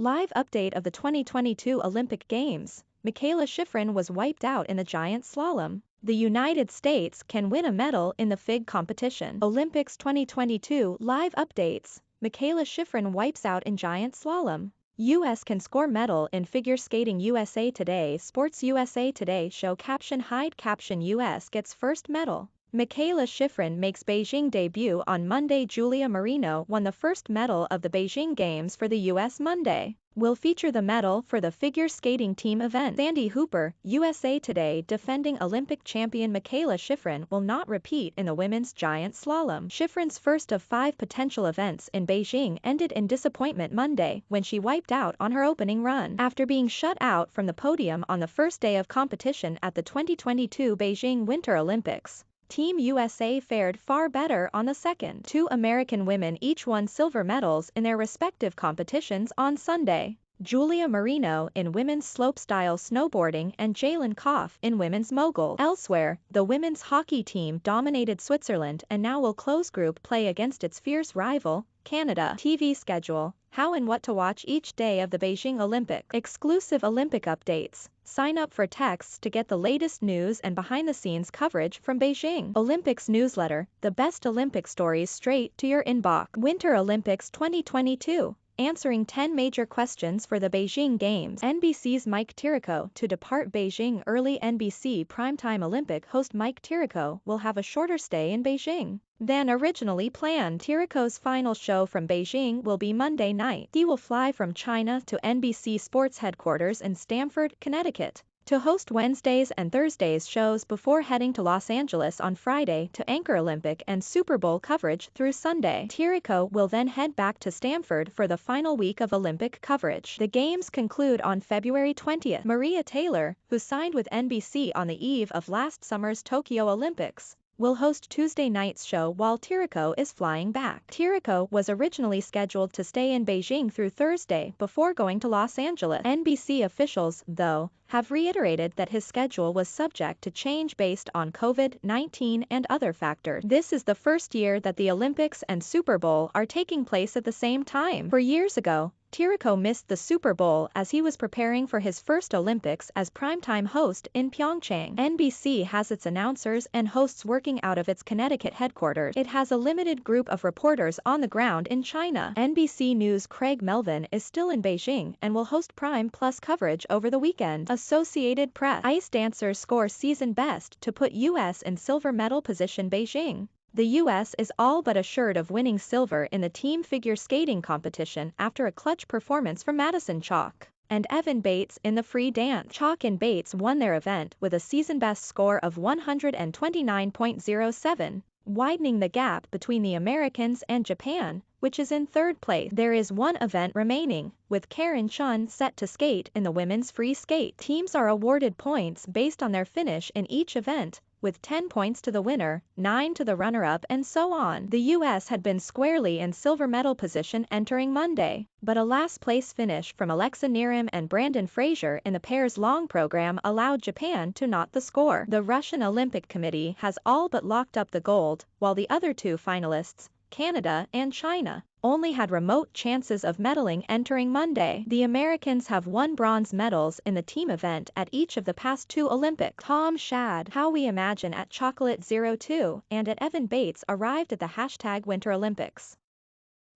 Live update of the 2022 Olympic Games. Mikaela Shiffrin was wiped out in the giant slalom. The United States can win a medal in the FIG competition. Olympics 2022 live updates. Mikaela Shiffrin wipes out in giant slalom. U.S. can score medal in figure skating. USA Today Sports. USA Today show caption hide caption U.S. gets first medal. Mikaela Shiffrin makes Beijing debut on Monday. Julia Marino won the first medal of the Beijing Games for the U.S. Monday. Will feature the medal for the figure skating team event. Sandy Hooper, USA Today defending Olympic champion Mikaela Shiffrin will not repeat in the women's giant slalom. Shiffrin's first of 5 potential events in Beijing ended in disappointment Monday when she wiped out on her opening run. After being shut out from the podium on the first day of competition at the 2022 Beijing Winter Olympics, Team USA fared far better on the second. 2 American women each won silver medals in their respective competitions on Sunday. Julia Marino in women's slopestyle snowboarding and Jalen Koff in women's mogul. Elsewhere, the women's hockey team dominated Switzerland and now will close group play against its fierce rival, Canada. TV schedule. How and what to watch each day of the Beijing Olympics. Exclusive Olympic updates. Sign up for texts to get the latest news and behind-the-scenes coverage from Beijing Olympics newsletter, the best Olympic stories straight to your inbox. Winter Olympics 2022. Answering 10 major questions for the Beijing Games. NBC's Mike Tirico to depart Beijing early. NBC primetime Olympic host Mike Tirico will have a shorter stay in Beijing than originally planned. Tirico's final show from Beijing will be Monday night. He will fly from China to NBC Sports headquarters in Stamford, Connecticut, to host Wednesdays and Thursdays shows before heading to Los Angeles on Friday to anchor Olympic and Super Bowl coverage through Sunday. Tirico will then head back to Stamford for the final week of Olympic coverage. The Games conclude on February 20th. Maria Taylor, who signed with NBC on the eve of last summer's Tokyo Olympics, will host Tuesday night's show while Tirico is flying back. Tirico was originally scheduled to stay in Beijing through Thursday before going to Los Angeles. NBC officials, though, have reiterated that his schedule was subject to change based on COVID-19 and other factors. This is the first year that the Olympics and Super Bowl are taking place at the same time. 4 years ago, Tirico missed the Super Bowl as he was preparing for his first Olympics as primetime host in Pyeongchang. NBC has its announcers and hosts working out of its Connecticut headquarters. It has a limited group of reporters on the ground in China. NBC News Craig Melvin is still in Beijing and will host Prime Plus coverage over the weekend. Associated Press. Ice dancers score season best to put U.S. in silver medal position. Beijing. The U.S. is all but assured of winning silver in the team figure skating competition after a clutch performance from Madison, Chock and Bates in the free dance. Chock and Bates won their event with a season-best score of 129.07, widening the gap between the Americans and Japan, which is in third place. There is one event remaining, with Karen Chun set to skate in the women's free skate. Teams are awarded points based on their finish in each event, with 10 points to the winner, 9 to the runner-up and so on. The U.S. had been squarely in silver medal position entering Monday, but a last-place finish from Knierim and Brandon Frazier in the pair's long program allowed Japan to knot the score. The Russian Olympic Committee has all but locked up the gold, while the other 2 finalists, Canada and China, only had remote chances of medaling entering Monday. The Americans have won bronze medals in the team event at each of the past 2 Olympics. Tom Schad, How We Imagine at Chocolate02 and at Evan Bates arrived at the hashtag Winter Olympics.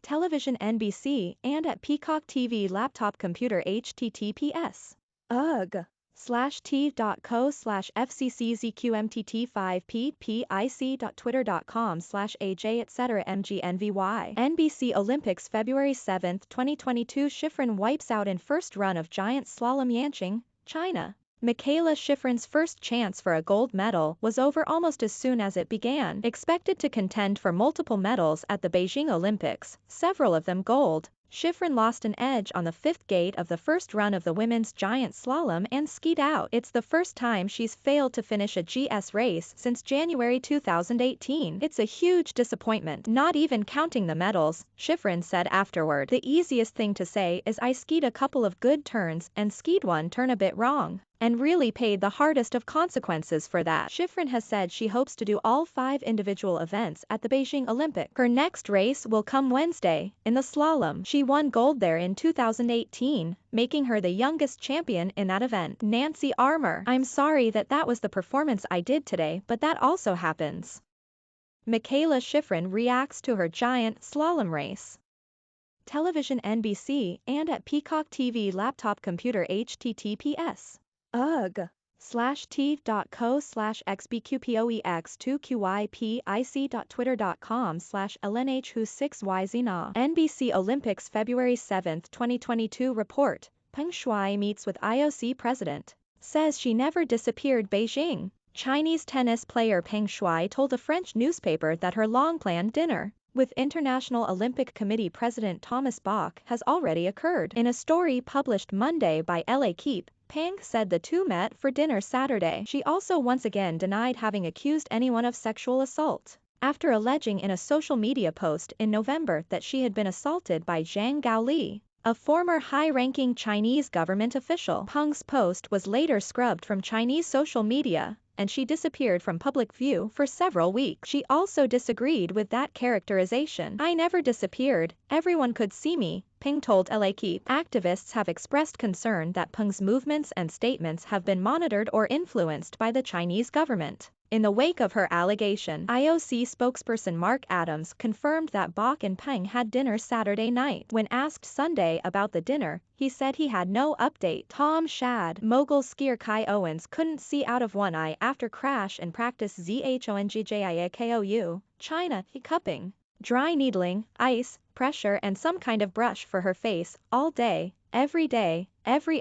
Television NBC and at Peacock TV laptop computer https /t.co/fcczqmtt5ppic.twitter.com/aj etc. mgnvy. NBC Olympics February 7, 2022. Shiffrin wipes out in first run of giant slalom. Pyeongchang, China. Mikaela Shiffrin's first chance for a gold medal was over almost as soon as it began. Expected to contend for multiple medals at the Beijing Olympics, several of them gold, Shiffrin lost an edge on the 5th gate of the first run of the women's giant slalom and skied out. It's the first time she's failed to finish a GS race since January 2018. It's a huge disappointment, not even counting the medals, Shiffrin said afterward. The easiest thing to say is I skied a couple of good turns and skied one turn a bit wrong. and really paid the hardest of consequences for that. Shiffrin has said she hopes to do all 5 individual events at the Beijing Olympics. Her next race will come Wednesday, in the slalom. She won gold there in 2018, making her the youngest champion in that event. Nancy Armour: I'm sorry that was the performance I did today, but that also happens. Mikaela Shiffrin reacts to her giant slalom race. Television NBC and at Peacock TV laptop computer https ugh/t.co/xbqpoex2qypic.twitter.com/lnh6yzna. NBC Olympics February 7, 2022 report. Peng meets with IOC president. Says she never disappeared Beijing. Chinese tennis player Peng Shuai told a French newspaper that her long-planned dinner with International Olympic Committee President Thomas Bach has already occurred. In a story published Monday by L'Équipe, Peng said the two met for dinner Saturday. She also once again denied having accused anyone of sexual assault, after alleging in a social media post in November that she had been assaulted by Zhang Gaoli, a former high-ranking Chinese government official. Peng's post was later scrubbed from Chinese social media, and she disappeared from public view for several weeks. She also disagreed with that characterization. I never disappeared, everyone could see me, Peng told L'Équipe. Activists have expressed concern that Peng's movements and statements have been monitored or influenced by the Chinese government. In the wake of her allegation, IOC spokesperson Mark Adams confirmed that Bach and Peng had dinner Saturday night. When asked Sunday about the dinner, he said he had no update. Tom Schad: mogul skier Kai Owens couldn't see out of one eye after crash in practice Zhongjiakou, China, hiccuping. Dry needling, ice, pressure and some kind of brush for her face, all day, every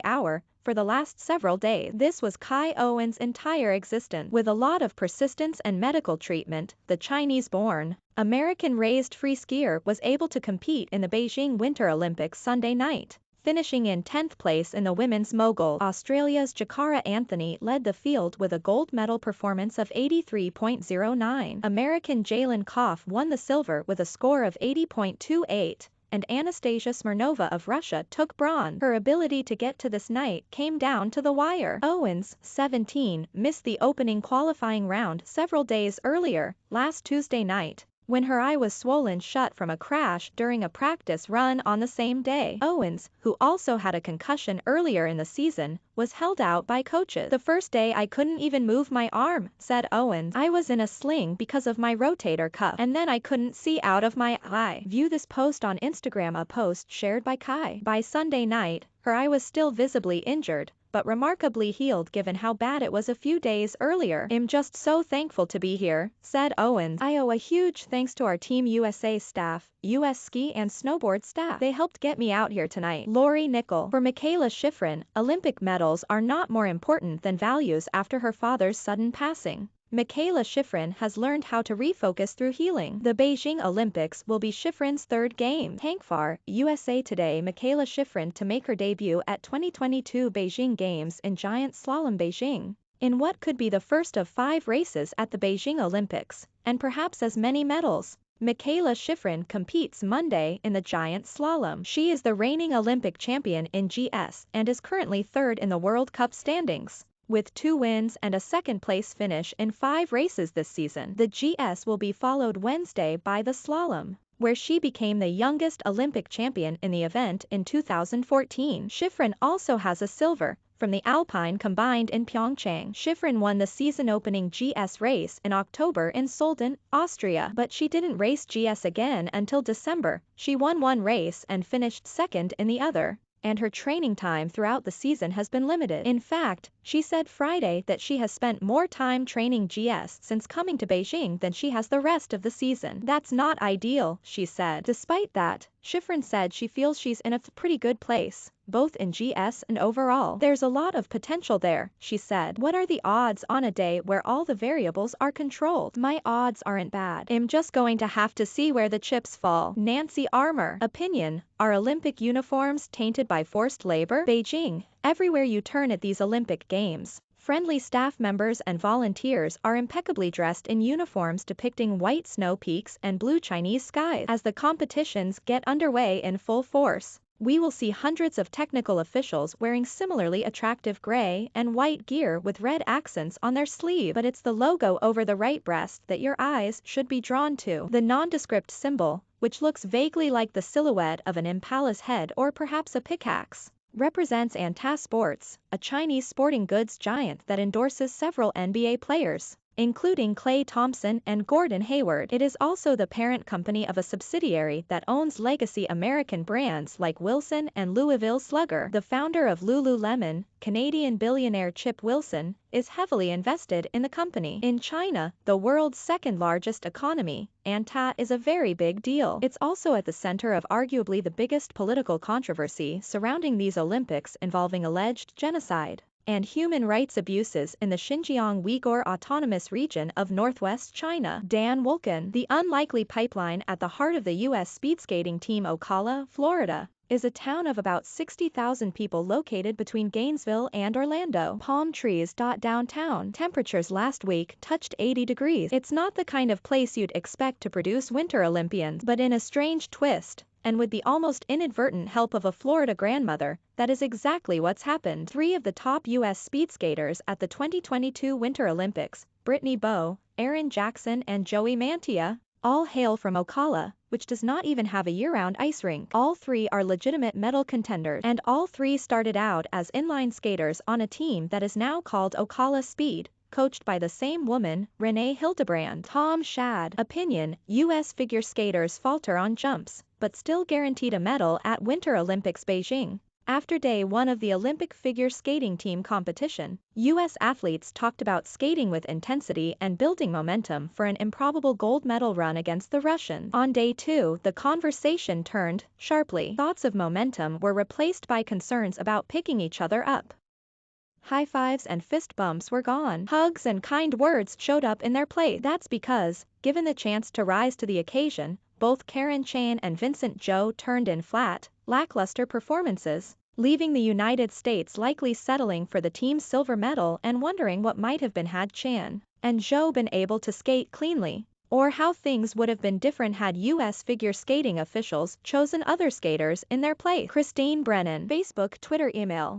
hour, for the last several days. This was Kai Owens' entire existence. With a lot of persistence and medical treatment, the Chinese-born, American-raised free skier was able to compete in the Beijing Winter Olympics Sunday night, finishing in 10th place in the women's mogul. Australia's Jakara Anthony led the field with a gold medal performance of 83.09. American Jalen Koff won the silver with a score of 80.28. And Anastasia Smirnova of Russia took bronze. Her ability to get to this night came down to the wire. Owens, 17, missed the opening qualifying round several days earlier, last Tuesday night, when her eye was swollen shut from a crash during a practice run on the same day. Owens, who also had a concussion earlier in the season, was held out by coaches. The first day I couldn't even move my arm, said Owens. I was in a sling because of my rotator cuff, and then I couldn't see out of my eye. View this post on Instagram, a post shared by Kai. By Sunday night, her eye was still visibly injured, but remarkably healed given how bad it was a few days earlier. I'm just so thankful to be here, said Owens. I owe a huge thanks to our Team USA staff, US ski and snowboard staff. They helped get me out here tonight. Lori Nickel: for Mikaela Shiffrin, Olympic medals are not more important than values after her father's sudden passing. Mikaela Shiffrin has learned how to refocus through healing. The Beijing Olympics will be Shiffrin's third game. Tankfar, USA Today: Mikaela Shiffrin to make her debut at 2022 Beijing Games in giant slalom. Beijing, in what could be the first of 5 races at the Beijing Olympics, and perhaps as many medals. Mikaela Shiffrin competes Monday in the giant slalom. She is the reigning Olympic champion in GS and is currently third in the World Cup standings, with 2 wins and a second-place finish in 5 races this season. The GS will be followed Wednesday by the slalom, where she became the youngest Olympic champion in the event in 2014. Shiffrin also has a silver from the Alpine combined in Pyeongchang. Shiffrin won the season-opening GS race in October in Solden, Austria, but she didn't race GS again until December. She won one race and finished second in the other, and her training time throughout the season has been limited. In fact, she said Friday that she has spent more time training GS since coming to Beijing than she has the rest of the season. That's not ideal, she said. Despite that, Shiffrin said she feels she's in a pretty good place, both in GS and overall. There's a lot of potential there, she said. What are the odds on a day where all the variables are controlled? My odds aren't bad. I'm just going to have to see where the chips fall. Nancy Armour: opinion, are Olympic uniforms tainted by forced labor? Beijing, everywhere you turn at these Olympic Games, friendly staff members and volunteers are impeccably dressed in uniforms depicting white snow peaks and blue Chinese skies. As the competitions get underway in full force, We will see hundreds of technical officials wearing similarly attractive gray and white gear with red accents on their sleeve, but it's the logo over the right breast that your eyes should be drawn to. The nondescript symbol, which looks vaguely like the silhouette of an impala's head or perhaps a pickaxe, represents Anta Sports, a Chinese sporting goods giant that endorses several NBA players, including Klay Thompson and Gordon Hayward. It is also the parent company of a subsidiary that owns legacy American brands like Wilson and Louisville Slugger. The founder of Lululemon, Canadian billionaire Chip Wilson, is heavily invested in the company. In China, the world's second-largest economy, Anta is a very big deal. It's also at the center of arguably the biggest political controversy surrounding these Olympics involving alleged genocide and human rights abuses in the Xinjiang Uyghur Autonomous Region of northwest China. Dan Wolken, the unlikely pipeline at the heart of the U.S. speed skating team Ocala, Florida, is a town of about 60,000 people located between Gainesville and Orlando. Palm trees. Downtown temperatures last week touched 80 degrees. It's not the kind of place you'd expect to produce Winter Olympians, but in a strange twist, and with the almost inadvertent help of a Florida grandmother, that is exactly what's happened. 3 of the top U.S. speed skaters at the 2022 Winter Olympics, Brittany Bowe, Aaron Jackson and Joey Mantia, all hail from Ocala, which does not even have a year-round ice rink. All 3 are legitimate medal contenders, and all 3 started out as inline skaters on a team that is now called Ocala Speed, coached by the same woman, Renee Hildebrand. Tom Schad. Opinion: U.S. figure skaters falter on jumps, but still guaranteed a medal at Winter Olympics Beijing. After day 1 of the Olympic figure skating team competition, U.S. athletes talked about skating with intensity and building momentum for an improbable gold medal run against the Russians. On day 2, the conversation turned sharply. Thoughts of momentum were replaced by concerns about picking each other up. High fives and fist bumps were gone. Hugs and kind words showed up in their place. That's because, given the chance to rise to the occasion, both Karen Chan and Vincent Zhou turned in flat, lackluster performances, leaving the United States likely settling for the team's silver medal and wondering what might have been had Chan and Zhou been able to skate cleanly, or how things would have been different had U.S. figure skating officials chosen other skaters in their place. Christine Brennan. Facebook, Twitter, email.